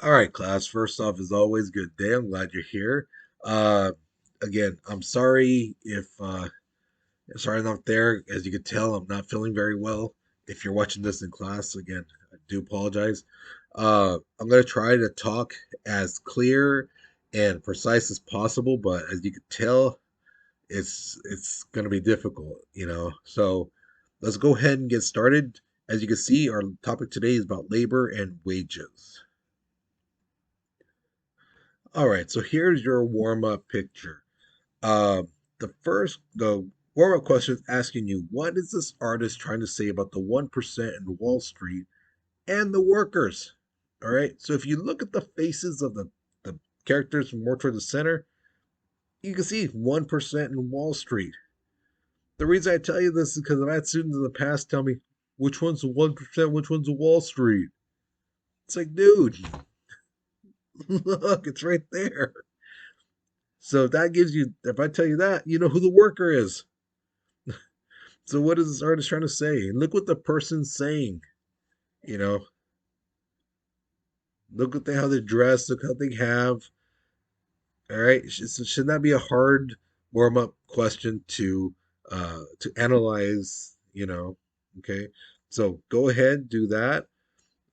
All right, class. First off, as always, good day. I'm glad you're here. Uh, Again, I'm sorry if sorry I'm not there. As you can tell, I'm not feeling very well. If you're watching this in class, again, I do apologize. I'm gonna try to talk as clear and precise as possible, but as you can tell, it's gonna be difficult, So let's go ahead and get started. As you can see, our topic today is about labor and wages. All right, so here's your warm up picture. Uh, the warm up question is asking you, what is this artist trying to say about the 1% in Wall Street and the workers? All right, so if you look at the faces of the characters more toward the center, you can see 1% in Wall Street. The reason I tell you this is because I've had students in the past tell me, which one's the 1%, which one's the Wall Street? It's like, dude, look, it's right there. So that gives you, if I tell you that, you know who the worker is. So what is this artist trying to say? And look what the person's saying. You know, look at how they dress. Look how they have. All right, should that be a hard warm up question to analyze? Okay. So go ahead, do that.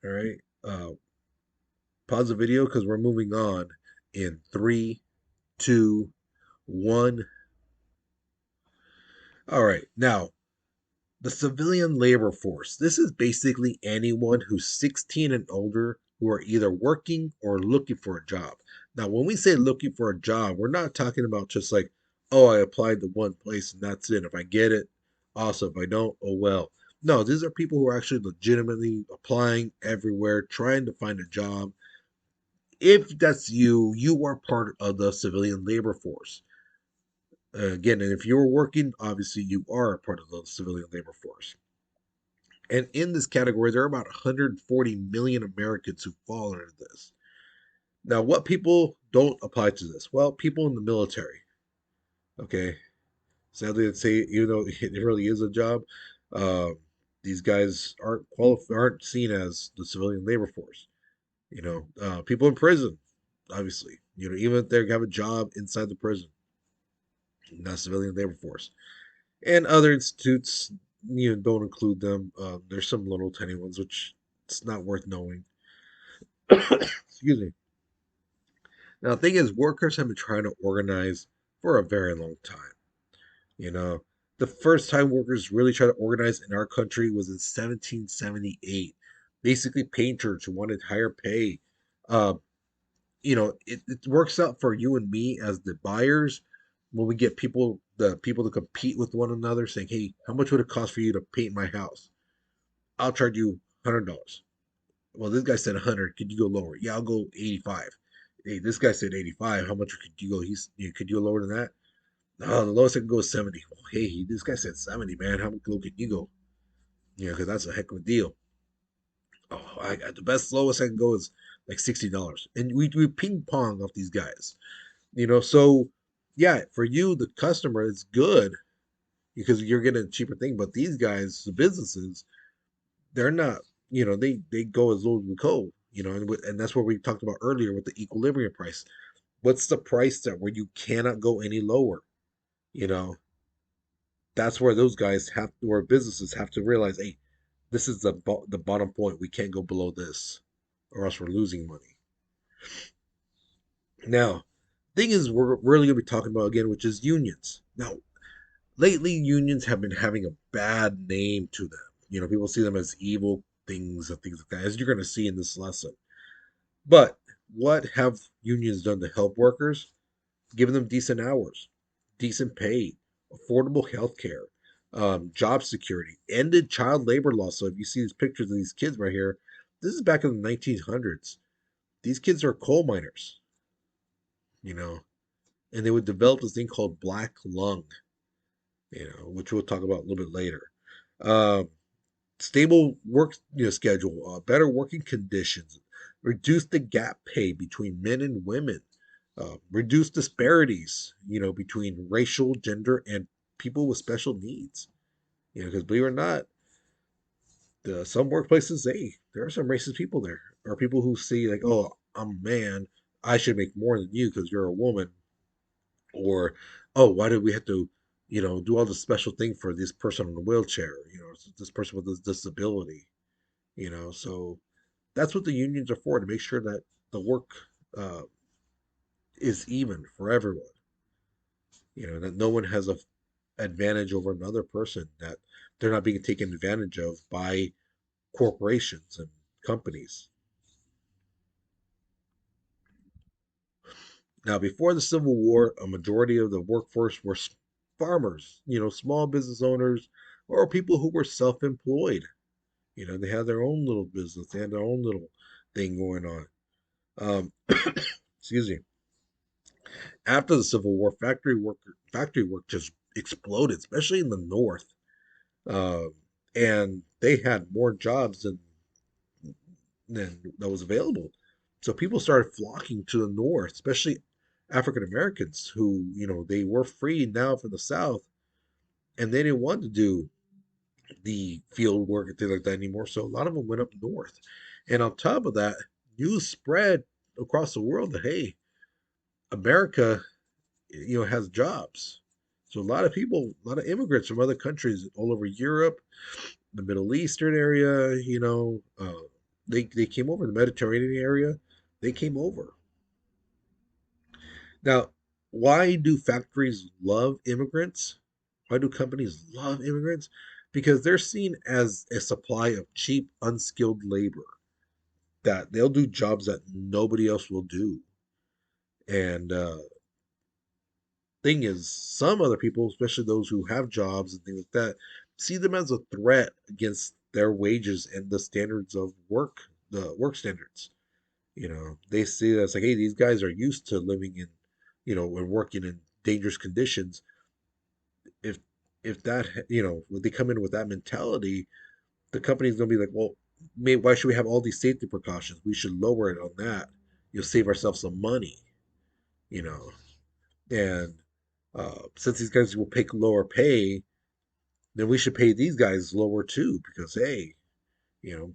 All right. Pause the video because we're moving on in three, two, one. All right. Now, the civilian labor force. This is basically anyone who's 16 and older who are either working or looking for a job. Now, when we say looking for a job, we're not talking about just like, oh, I applied to one place and that's it. If I get it, awesome. If I don't, oh well. No, these are people who are actually legitimately applying everywhere, trying to find a job. If that's you, you are part of the civilian labor force. Again, and if you're working, obviously you are a part of the civilian labor force. And in this category, there are about 140 million Americans who fall under this. Now, what people don't apply to this? Well, people in the military. Okay. Sadly, I'd say, even though it really is a job, uh, these guys aren't seen as the civilian labor force. People in prison, obviously. Even if they have a job inside the prison, not civilian labor force. And other institutes, don't include them. There's some little tiny ones which it's not worth knowing. Excuse me. Now, the thing is, workers have been trying to organize for a very long time. You know, the first time workers really tried to organize in our country was in 1778. Basically, painters who wanted higher pay. Uh, it works out for you and me as the buyers when we get the people to compete with one another, saying, "Hey, how much would it cost for you to paint my house? I'll charge you $100. Well, this guy said 100. Could you go lower? Yeah, I'll go 85. Hey, this guy said 85. How much could you go? Could you go lower than that? No, the lowest I can go is 70. Well, hey, this guy said 70, man. How low can you go? Because that's a heck of a deal. Oh, the best lowest I can go is like $60. And we ping pong off these guys. So yeah, for you, the customer, it's good because you're getting a cheaper thing. But these guys, the businesses, they're not, they go as low as we go, and that's what we talked about earlier with the equilibrium price. What's the price that where you cannot go any lower? You know, that's where those guys where businesses have to realize, hey, this is the bottom point. We can't go below this, or else we're losing money. Now, thing is, we're really gonna be talking about again, which is unions. Now, lately, unions have been having a bad name to them. People see them as evil things and things like that, as you're going to see in this lesson. But what have unions done to help workers? Giving them decent hours, decent pay, affordable health care, job security, ended child labor laws. So if you see these pictures of these kids right here, this is back in the 1900s. These kids are coal miners, you know, and they would develop this thing called black lung, which we'll talk about a little bit later. Um, Stable work schedule, better working conditions, reduce the gap pay between men and women, reduce disparities, between racial, gender, and people with special needs. Because believe it or not, some workplaces, there are some racist people there, or people who see like, oh, I'm a man, I should make more than you because you're a woman, or oh, why did we have to, do all this special thing for this person in a wheelchair, this person with this disability, so that's what the unions are for, to make sure that the work uh, is even for everyone, that no one has a advantage over another person, that they're not being taken advantage of by corporations and companies. Now, before the Civil War, a majority of the workforce were farmers, small business owners, or people who were self employed. They had their own little business, they had their own little thing going on. Um, excuse me. After the Civil War, factory work just exploded, especially in the North, uh, and they had more jobs than that was available. So people started flocking to the North, especially African Americans who, they were freed now from the South, and they didn't want to do the field work and things like that anymore. So a lot of them went up north. And on top of that, news spread across the world that, hey, America, has jobs. So a lot of people, a lot of immigrants from other countries all over Europe, the Middle Eastern area, they came over, the Mediterranean area, they came over. Now, why do factories love immigrants? Why do companies love immigrants? Because they're seen as a supply of cheap, unskilled labor, that they'll do jobs that nobody else will do. And thing is, some other people, especially those who have jobs and things like that, see them as a threat against their wages and the standards of work, the work standards. They see that as like, hey, these guys are used to living in, and working in dangerous conditions. If that, when they come in with that mentality, the company's gonna be like, well, maybe why should we have all these safety precautions? We should lower it on that. You'll save ourselves some money, you know. And since these guys will pay lower pay, then we should pay these guys lower too, because hey,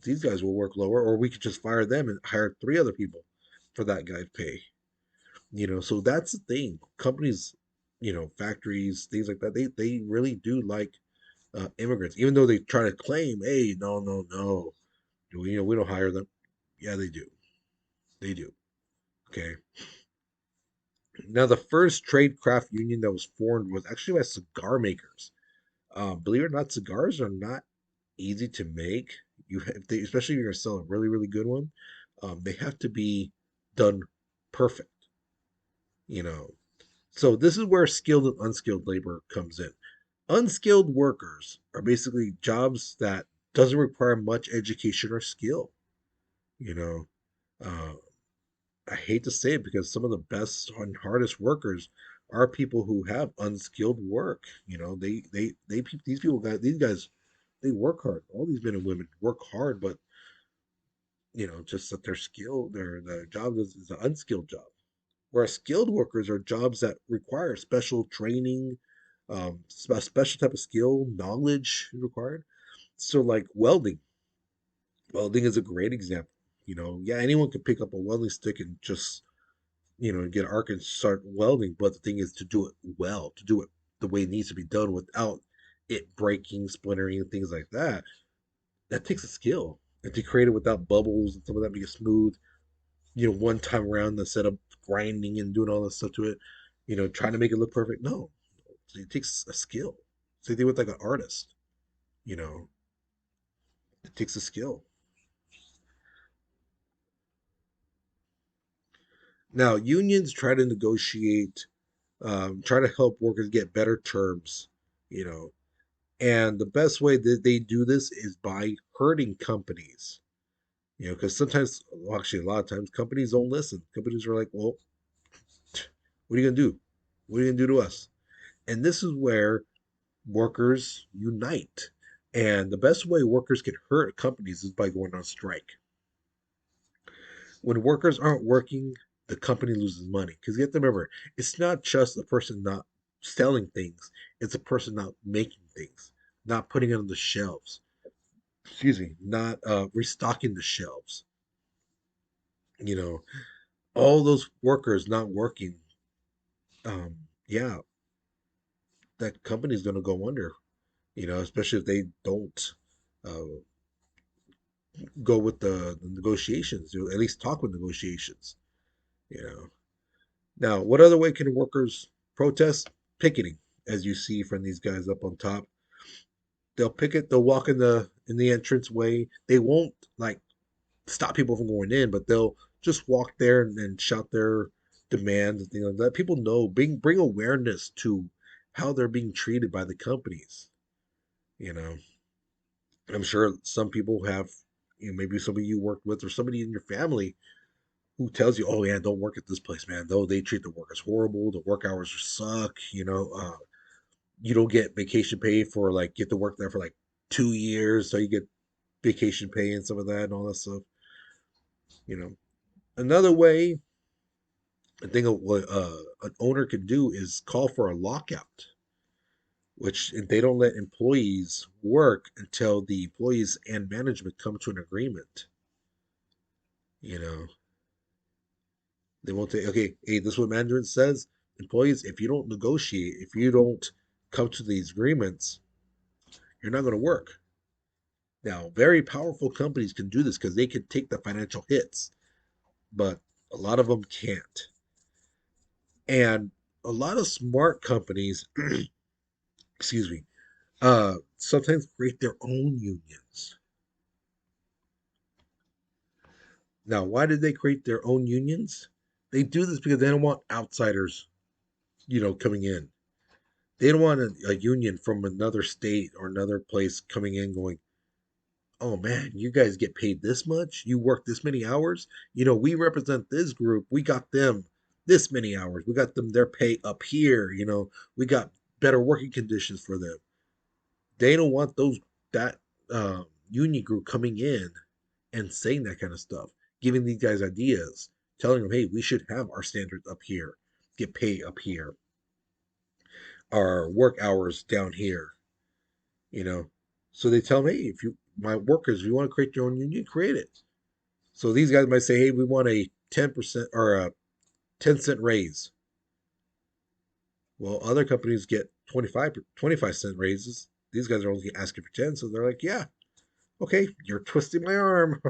these guys will work lower, or we could just fire them and hire three other people for that guy's pay. So that's the thing. Companies, factories, things like that, they really do like immigrants, even though they try to claim, hey, no, no, no, we don't hire them. Yeah, they do. They do. Okay. Now, the first trade craft union that was formed was actually by cigar makers. Believe it or not, cigars are not easy to make. Especially if you're gonna sell a really, really good one, they have to be done perfect. You know, so this is where skilled and unskilled labor comes in. Unskilled workers are basically jobs that doesn't require much education or skill. You know, uh, I hate to say it because some of the best and hardest workers are people who have unskilled work. These guys, they work hard. All these men and women work hard, but just that their skill, their job is an unskilled job. Whereas skilled workers are jobs that require special training, a special type of skill, knowledge required. So, like welding, welding is a great example. Yeah, anyone can pick up a welding stick and just get an arc and start welding. But the thing is to do it well, to do it the way it needs to be done without it breaking, splintering, and things like that. That takes a skill. And to create it without bubbles and some of that being smooth, one time around instead of grinding and doing all this stuff to it, trying to make it look perfect. No, it takes a skill. Same thing with like an artist, you know, it takes a skill. Now, unions try to negotiate, try to help workers get better terms, you know, and the best way that they do this is by hurting companies, because sometimes, well, actually, a lot of times, companies don't listen. Companies are like, well, what are you going to do? What are you going to do to us? And this is where workers unite. And the best way workers can hurt companies is by going on strike. When workers aren't working, the company loses money. Because you have to remember, it's not just a person not selling things, it's a person not making things, not putting it on the shelves. Excuse me, not restocking the shelves. You know, all those workers not working, yeah, that company's going to go under. Especially if they don't uh, go with the negotiations, at least talk with negotiations. You know. Now, what other way can workers protest? Picketing, as you see from these guys up on top. They'll picket. They'll walk in the entrance way. They won't like stop people from going in, but they'll just walk there and shout their demands and things like that. People know, bring awareness to how they're being treated by the companies. You know, I'm sure some people have, maybe somebody you worked with or somebody in your family who tells you, "Oh yeah, don't work at this place, man. Though they treat the workers horrible. The work hours suck. You don't get vacation pay for like get to work there for like 2 years, so you get vacation pay and some of that and all that stuff. You know, another way I think of what an owner can do is call for a lockout, which they don't let employees work until the employees and management come to an agreement. You know, they won't say, okay, hey, this is what management says. Employees, if you don't negotiate, if you don't come to these agreements, you're not going to work. Now, very powerful companies can do this because they can take the financial hits, but a lot of them can't. And a lot of smart companies, excuse me, sometimes create their own unions. Now, why did they create their own unions? They do this because they don't want outsiders, coming in. They don't want a union from another state or another place coming in going, oh man, you guys get paid this much? You work this many hours? We represent this group. We got them this many hours. We got them their pay up here. We got better working conditions for them. They don't want that union group coming in and saying that kind of stuff, giving these guys ideas, telling them, hey, we should have our standards up here, get pay up here, our work hours down here, you know. So they tell them, hey, if you my workers, if you want to create your own union, create it. So these guys might say, hey, we want a 10% or a 10-cent raise. Well, other companies get 25 cent raises. These guys are only asking for 10, so they're like, yeah, okay, you're twisting my arm.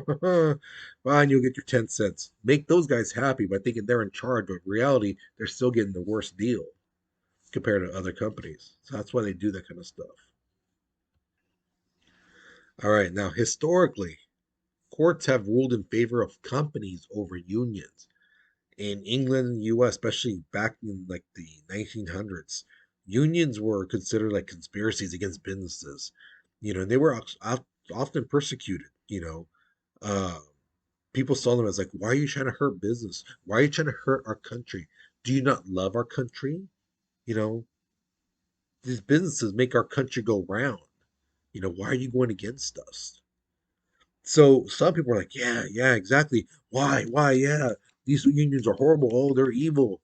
Fine, you'll get your 10 cents. Make those guys happy by thinking they're in charge, but in reality, they're still getting the worst deal compared to other companies. So that's why they do that kind of stuff. All right, now historically, courts have ruled in favor of companies over unions. In England and US, especially back in like the 1900s, unions were considered like conspiracies against businesses. And they were often persecuted. Uh, People saw them as like, why are you trying to hurt business? Why are you trying to hurt our country? Do you not love our country? You know, these businesses make our country go round. Why are you going against us? So some people are like, yeah, yeah, exactly. Why, yeah. These unions are horrible. Oh, they're evil.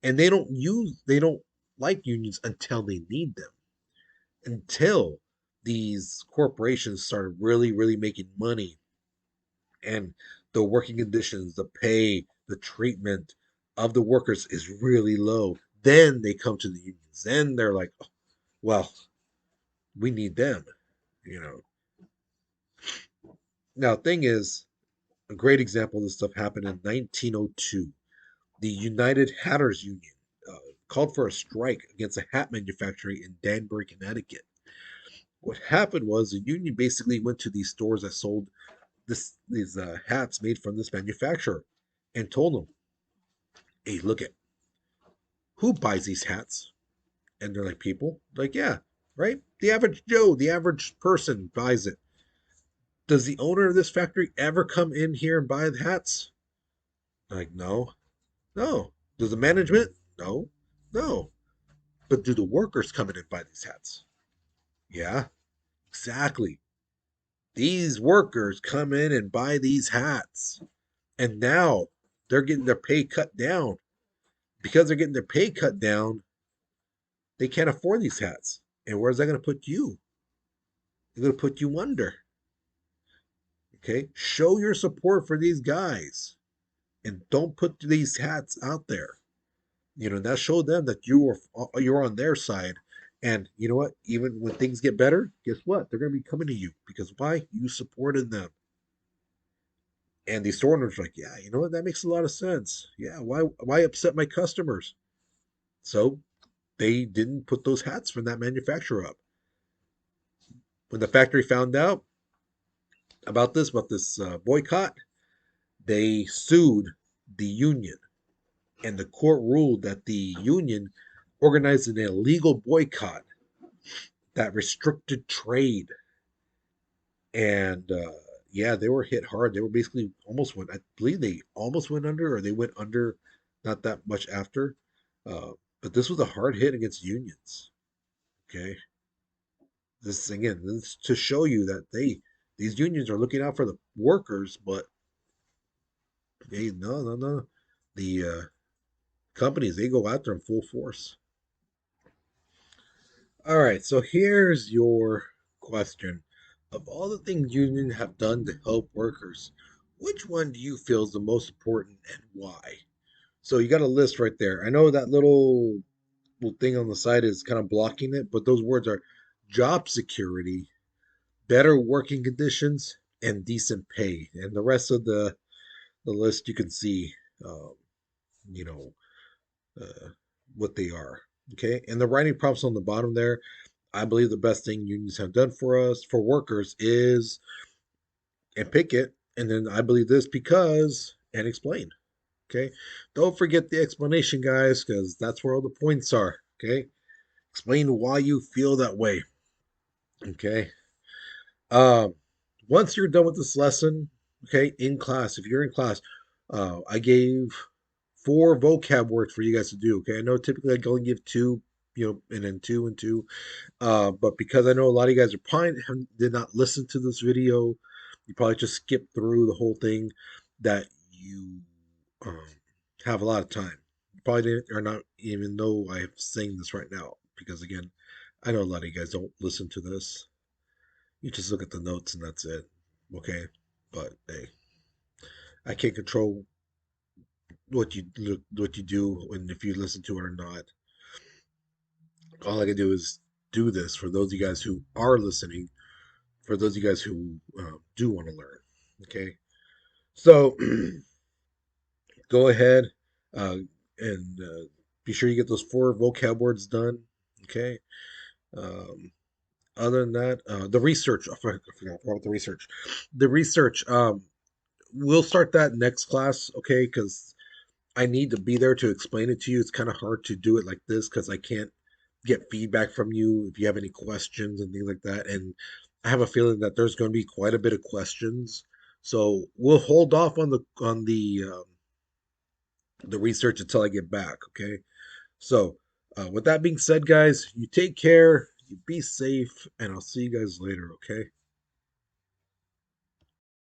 And they don't like unions until they need them. Until these corporations started really, really making money and the working conditions, the pay, the treatment of the workers is really low. Then they come to the unions. Then they're like, "Oh, well, we need them, you know. Now, thing is, a great example of this stuff happened in 1902. The United Hatters Union called for a strike against a hat manufacturer in Danbury, Connecticut. What happened was the union basically went to these stores that sold these hats made from this manufacturer and told them, hey, look at who buys these hats? And they're like, people? Like, yeah, right? The average Joe, the average person buys it. Does the owner of this factory ever come in here and buy the hats? Like, no, no. Does the management? No, no. But do the workers come in and buy these hats? Yeah, exactly. These workers come in and buy these hats. And now they're getting their pay cut down. Because they're getting their pay cut down, they can't afford these hats. And where's that going to put you? It's going to put you under. Okay? Show your support for these guys. and don't put these hats out there. That showed them that you're on their side. And you know what? Even when things get better, guess what? They're going to be coming to you because why? You supported them. And the store owner's like, yeah, you know what? That makes a lot of sense. Yeah, why upset my customers? So they didn't put those hats from that manufacturer up. When the factory found out about this boycott, they sued the union, and the court ruled that the union organized an illegal boycott that restricted trade. And yeah, they were hit hard. They were basically almost went. I believe they almost went under, or they went under not that much after. Uh, but this was a hard hit against unions. Okay, this again, this is to show you that these unions are looking out for the workers, but hey, no, no, no, the companies, they go after them full force. All right, so here's your question. Of all the things unions have done to help workers, which one do you feel is the most important and why? So you got a list right there. I know that little thing on the side is kind of blocking it, but those words are job security, better working conditions, and decent pay. And the rest of the list you can see, um, you know, uh, what they are. Okay, and the writing prompts on the bottom there. I believe the best thing unions have done for us, for workers, is and pick it. And then I believe this because and explain. Okay, don't forget the explanation, guys, because that's where all the points are. Okay, explain why you feel that way. Okay, um, once you're done with this lesson, okay, in class, if you're in class, I gave 4 vocab words for you guys to do. Okay, I know typically I only give two, and then two and two. But because I know a lot of you guys are probably did not listen to this video, you probably just skipped through the whole thing. That you um, have a lot of time. You probably didn't, or not even know I'm saying this right now because again, I know a lot of you guys don't listen to this. You just look at the notes and that's it. Okay, but hey, I can't control what you do and if you listen to it or not. All I can do is do this for those of you guys who are listening, for those of you guys who do want to learn. Okay, so go ahead uh, and be sure you get those 4 vocab words done. Okay. Um, other than that, the research. I forgot about the research. The research. We'll start that next class. Okay, because I need to be there to explain it to you. It's kind of hard to do it like this because I can't get feedback from you if you have any questions and things like that. And I have a feeling that there's going to be quite a bit of questions. So we'll hold off on the research until I get back. Okay. So with that being said, guys, you take care, you be safe, and I'll see you guys later. Okay.